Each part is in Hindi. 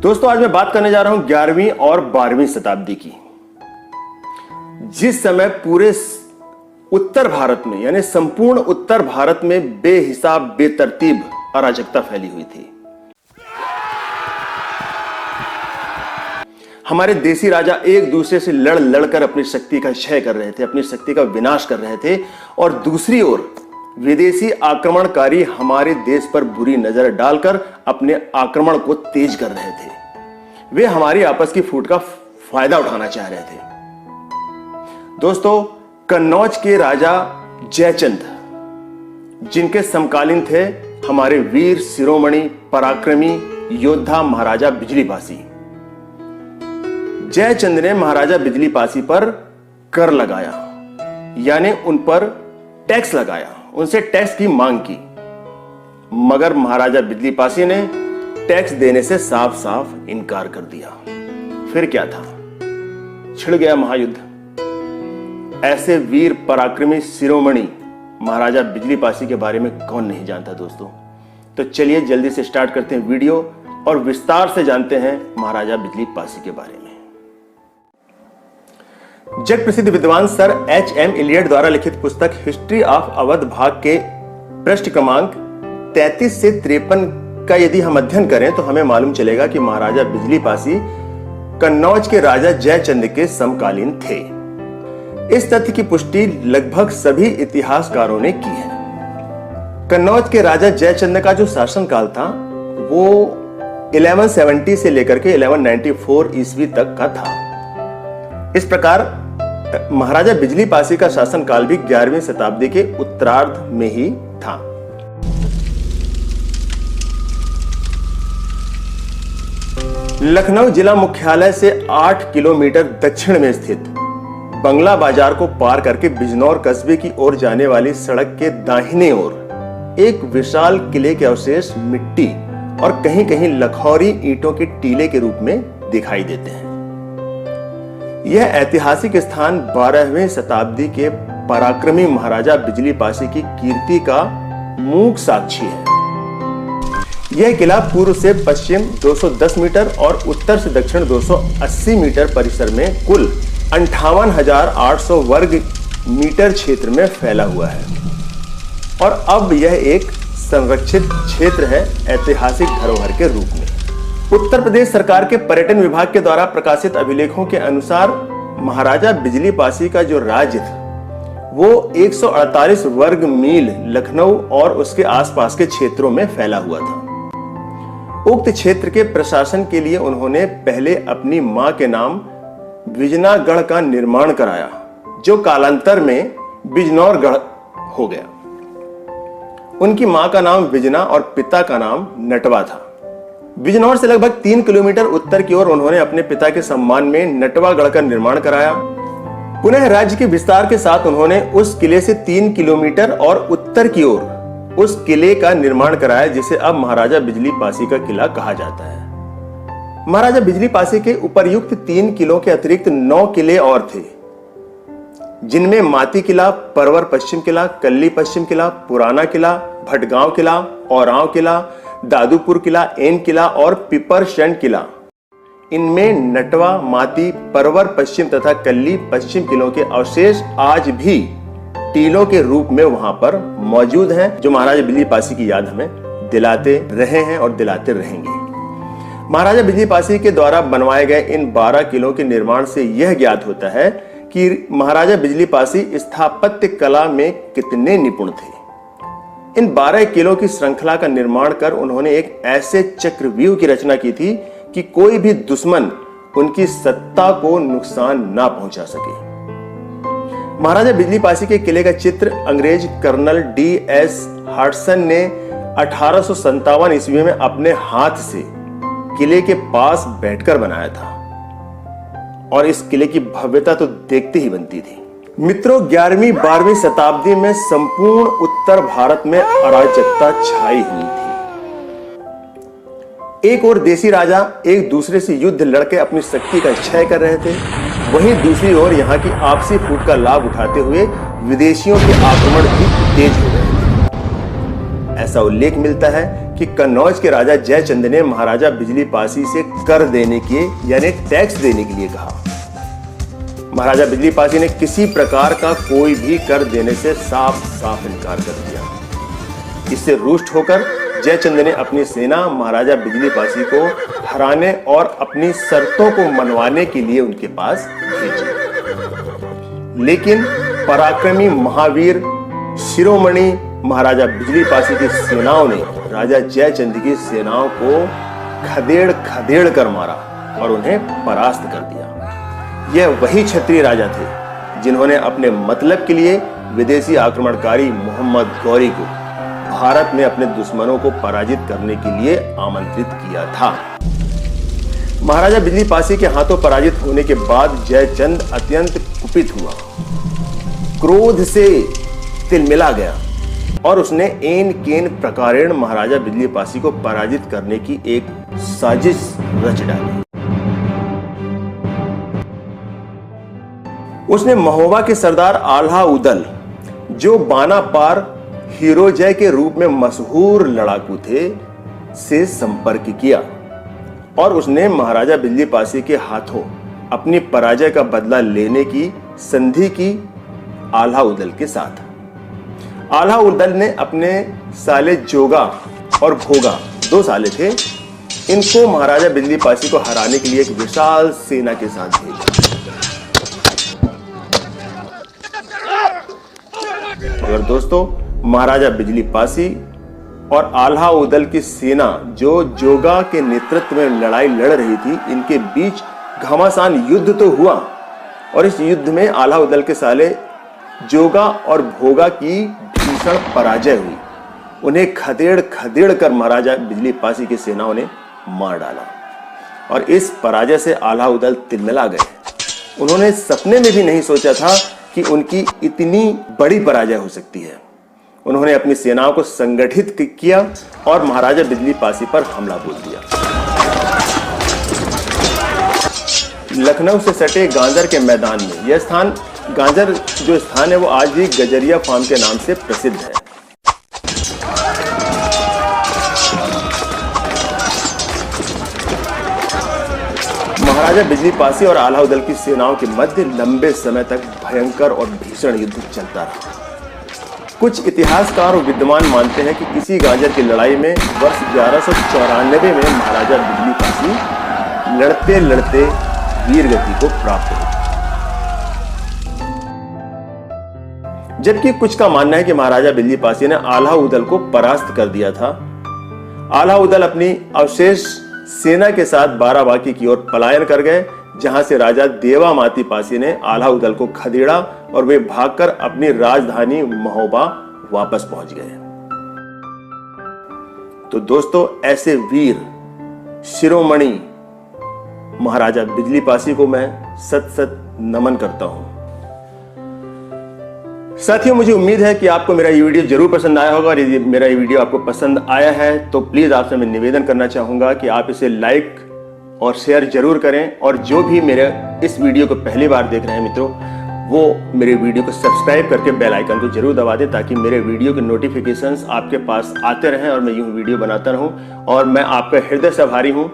दोस्तों आज मैं बात करने जा रहा हूं 11वीं और 12वीं शताब्दी की, जिस समय पूरे उत्तर भारत में यानी संपूर्ण उत्तर भारत में बेहिसाब बेतरतीब अराजकता फैली हुई थी। हमारे देसी राजा एक दूसरे से लड़ लड़कर अपनी शक्ति का क्षय कर रहे थे, अपनी शक्ति का विनाश कर रहे थे, और दूसरी ओर विदेशी आक्रमणकारी हमारे देश पर बुरी नजर डालकर अपने आक्रमण को तेज कर रहे थे। वे हमारी आपस की फूट का फायदा उठाना चाह रहे थे। दोस्तों, कन्नौज के राजा जयचंद, जिनके समकालीन थे हमारे वीर शिरोमणि पराक्रमी योद्धा महाराजा बिजलीपासी, जयचंद ने महाराजा बिजलीपासी पर कर लगाया, यानी उन पर टैक्स लगाया, उनसे टैक्स की मांग की। मगर महाराजा बिजलीपासी ने टैक्स देने से साफ साफ इनकार कर दिया। फिर क्या था? छिड़ गया महायुद्ध। ऐसे वीर पराक्रमी शिरोमणि महाराजा बिजलीपासी के बारे में कौन नहीं जानता दोस्तों। तो चलिए जल्दी से स्टार्ट करते हैं वीडियो और विस्तार से जानते हैं महाराजा बिजलीपासी के बारे में। जग प्रसिद्ध विद्वान सर H.M. इलियट द्वारा लिखित पुस्तक हिस्ट्री ऑफ अवध भाग के पृष्ठ क्रमांक 33 से 53 का यदि हम अध्ययन करें तो हमें मालूम चलेगा कि महाराजा बिजलीपासी कन्नौज के राजा जयचंद के समकालीन थे। इस तथ्य की पुष्टि लगभग सभी इतिहासकारों ने की है। कन्नौज के राजा जयचंद का जो शासनकाल था वो 1170 से लेकर के 1194 ईस्वी तक का था। इस प्रकार महाराजा बिजलीपासी का शासनकाल भी 11वीं शताब्दी के उत्तरार्ध में ही था। लखनऊ जिला मुख्यालय से 8 किलोमीटर दक्षिण में स्थित बंगला बाजार को पार करके बिजनौर कस्बे की ओर जाने वाली सड़क के दाहिने ओर एक विशाल किले के अवशेष मिट्टी और कहीं कहीं लखौरी ईंटों के टीले के रूप में दिखाई देते हैं। यह ऐतिहासिक स्थान 12वीं शताब्दी के पराक्रमी महाराजा बिजलीपासी की कीर्ति का मूक साक्षी है। यह किला पूर्व से पश्चिम 210 मीटर और उत्तर से दक्षिण 280 मीटर परिसर में कुल 58,800 वर्ग मीटर क्षेत्र में फैला हुआ है और अब यह एक संरक्षित क्षेत्र है ऐतिहासिक धरोहर के रूप में। उत्तर प्रदेश सरकार के पर्यटन विभाग के द्वारा प्रकाशित अभिलेखों के अनुसार महाराजा बिजलीपासी का जो राज्य था वो 148 वर्ग मील लखनऊ और उसके आसपास के क्षेत्रों में फैला हुआ था। उक्त क्षेत्र के प्रशासन के लिए उन्होंने पहले अपनी मां के नाम विजनागढ़ का निर्माण कराया, जो कालांतर में बिजनौरगढ़ हो गया। उनकी मां का नाम विजना और पिता का नाम नटवा था। बिजनौर से लगभग 3 किलोमीटर उत्तर की ओर उन्होंने अपने पिता के सम्मान में नटवागढ़ का निर्माण कराया। पुनः राज्य के विस्तार के साथ उन्होंने उस किले से 3 किलोमीटर और उत्तर की ओर उस किले का निर्माण कराया, जिसे अब महाराजा बिजलीपासी का किला कहा जाता है। महाराजा बिजलीपासी के उपर्युक्त 3 किलों के अतिरिक्त 9 किले और थे, जिनमें माती किला, परवर पश्चिम किला, कल्ली पश्चिम किला, पुराना किला, भटगांव किला, औरांव किला, दादूपुर किला, एन किला और पिपरशंड किला। इनमें नटवा, माती, परवर पश्चिम तथा कल्ली पश्चिम किलों के अवशेष आज भी टीलों के रूप में वहां पर मौजूद हैं, जो महाराजा बिजलीपासी की याद हमें दिलाते रहे हैं और दिलाते रहेंगे। महाराजा बिजलीपासी के द्वारा बनवाए गए इन 12 किलों के निर्माण से यह ज्ञात होता है कि महाराजा बिजलीपासी स्थापत्य कला में कितने निपुण थे। इन 12 किलों की श्रृंखला का निर्माण कर उन्होंने एक ऐसे चक्रव्यूह की रचना की थी कि कोई भी दुश्मन उनकी सत्ता को नुकसान ना पहुंचा सके। महाराजा बिजलीपासी के किले का चित्र अंग्रेज कर्नल D.S. हार्टसन ने 1857 ईस्वी में अपने हाथ से किले के पास बैठकर बनाया था और इस किले की भव्यता तो देखते ही बनती थी। मित्रों, 11वीं 12वीं शताब्दी में संपूर्ण उत्तर भारत में अराजकता छाई हुई थी। एक ओर देसी राजा एक दूसरे से युद्ध लड़के अपनी शक्ति का क्षय कर रहे थे, वहीं दूसरी ओर यहाँ की आपसी फूट का लाभ उठाते हुए विदेशियों के आक्रमण भी तेज हो गए थे। ऐसा उल्लेख मिलता है कि कन्नौज के राजा जयचंद ने महाराजा बिजली पासी से कर देने के यानी टैक्स देने के लिए कहा। महाराजा बिजली पासी ने किसी प्रकार का कोई भी कर देने से साफ साफ इनकार कर दिया। इससे रुष्ट होकर जयचंद ने अपनी सेना महाराजा बिजली पासी को हराने और अपनी शर्तों को मनवाने के लिए उनके पास भेजी। लेकिन पराक्रमी महावीर शिरोमणि महाराजा बिजली पासी की सेनाओं ने राजा जयचंद की सेनाओं को खदेड़ खदेड़ कर मारा और उन्हें परास्त कर दिया। यह वही क्षत्रिय राजा थे जिन्होंने अपने मतलब के लिए विदेशी आक्रमणकारी मोहम्मद गौरी को भारत में अपने दुश्मनों को पराजित करने के लिए आमंत्रित किया था। महाराजा बिजली पासी के हाथों पराजित होने के बाद जयचंद अत्यंत कुपित हुआ, क्रोध से तिलमिला गया और उसने एन केन प्रकारेण महाराजा बिजली पासी को पराजित करने की एक साजिश रच डाली। उसने महोबा के सरदार आल्हा उदल, जो बाना पार हीरो जय के रूप में मशहूर लड़ाकू थे, से संपर्क किया और उसने महाराजा बिजली पासी के हाथों अपनी पराजय का बदला लेने की संधि की आल्हा उदल के साथ। आल्हा उदल ने अपने साले जोगा और भोगा, 2 साले थे, इनको महाराजा बिजली पासी को हराने के लिए एक विशाल सेना के साथ भेजा। मगर दोस्तों, महाराजा बिजली पासी और आल्हा उदल की सेना जो जोगा के नेतृत्व में लड़ाई लड़ रही थी, इनके बीच घमासान युद्ध तो हुआ और इस युद्ध में आल्हा उदल के साले जोगा और भोगा की भीषण पराजय हुई। उन्हें खदेड़ खदेड़ कर महाराजा बिजली पासी की सेनाओं ने मार डाला और इस पराजय से आल्हा उदल तिलमिला गए। उन्होंने सपने में भी नहीं सोचा था कि उनकी इतनी बड़ी पराजय हो सकती है। उन्होंने अपनी सेनाओं को संगठित किया और महाराजा बिजली पासी पर हमला बोल दिया। लखनऊ से सटे गांजर के मैदान में, यह स्थान गांजर जो स्थान है वो आज भी गजरिया फार्म के नाम से प्रसिद्ध है। महाराजा बिजली पासी और आल्हा उदल की सेनाओं के मध्य लंबे समय तक भयंकर और भीषण युद्ध चलता रहा। कुछ इतिहासकार और विद्वान मानते हैं कि इसी गांजर की लड़ाई में वर्ष 1194 में महाराजा बिजली पासी लड़ते लड़ते वीरगति को प्राप्त हुए। जबकि कुछ का मानना है कि महाराजा बिजली पासी ने आल्हा उदल को परास्त कर दिया था। आल्हा उदल अपनी अवशेष सेना के साथ बाराबांकी की ओर पलायन कर गए, जहां से राजा देवामाती पासी ने आल्हा उदल को खदेड़ा और वे भागकर अपनी राजधानी महोबा वापस पहुंच गए। तो दोस्तों, ऐसे वीर शिरोमणि महाराजा बिजली पासी को मैं सत सत नमन करता हूं। साथियों, मुझे उम्मीद है कि आपको मेरा ये वीडियो जरूर पसंद आया होगा और यदि मेरा ये वीडियो आपको पसंद आया है तो प्लीज आपसे मैं निवेदन करना चाहूंगा कि आप इसे लाइक और शेयर जरूर करें और जो भी मेरे इस वीडियो को पहली बार देख रहे हैं मित्रों, वो मेरे वीडियो को सब्सक्राइब करके बेल आइकन को जरूर दबा दें ताकि मेरे वीडियो के नोटिफिकेशंस आपके पास आते रहें और मैं यूं वीडियो बनाता रहूं। और मैं आपका हृदय से आभारी हूं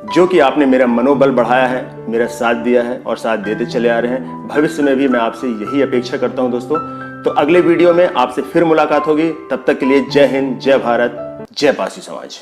जो कि आपने मेरा मनोबल बढ़ाया है, मेरा साथ दिया है और साथ देते चले आ रहे हैं। भविष्य में भी मैं आपसे यही अपेक्षा करता हूं दोस्तों। तो अगले वीडियो में आपसे फिर मुलाकात होगी। तब तक के लिए जय हिंद, जय भारत, जय पासी समाज।